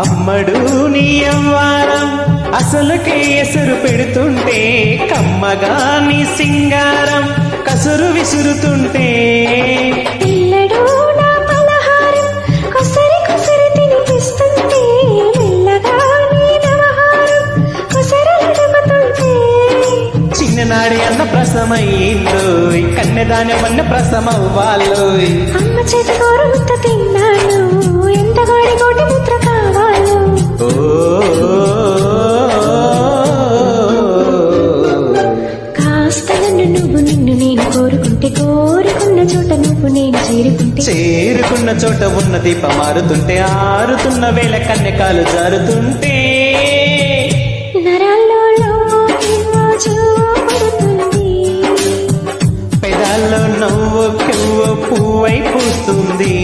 అమ్మడు నీ అవ్వారం అసలుకే ఎసురు పెడుతుంటే కమ్మగా నీ సింగారం కసురు విసురుతుంటే పిల్లడు నా పలహారం కొసరి కొసరి తినిపిస్తుంటే మెల్లగా నీ వ్యవహారం కొసరలుడుకుతుంటే చిన్ననాడి అన్న ప్రసమయ్యిందో కన్నెదాని వన్న ప్రసమవ్వాలో అమ్మ చేతి కూర ముద్ద తిన్నాను ఎంత వాడి కోటి ముద్ర కావాలో కాస్త నన్ను నువ్వు నిన్ను నేను కోరుకుంటే కోరుకున్న చోట నువ్వు నేను చేరుకుంటే చేరుకున్న చోట ఉన్న దీపం మారుతుంటే ఆరుతున్న వేళ కన్నెకాలు జారుతుంటే నరాల్లో రోజు పడుతుంది పెదాల్లో నవ్వు కెవ్వు పువ్వై పూస్తుంది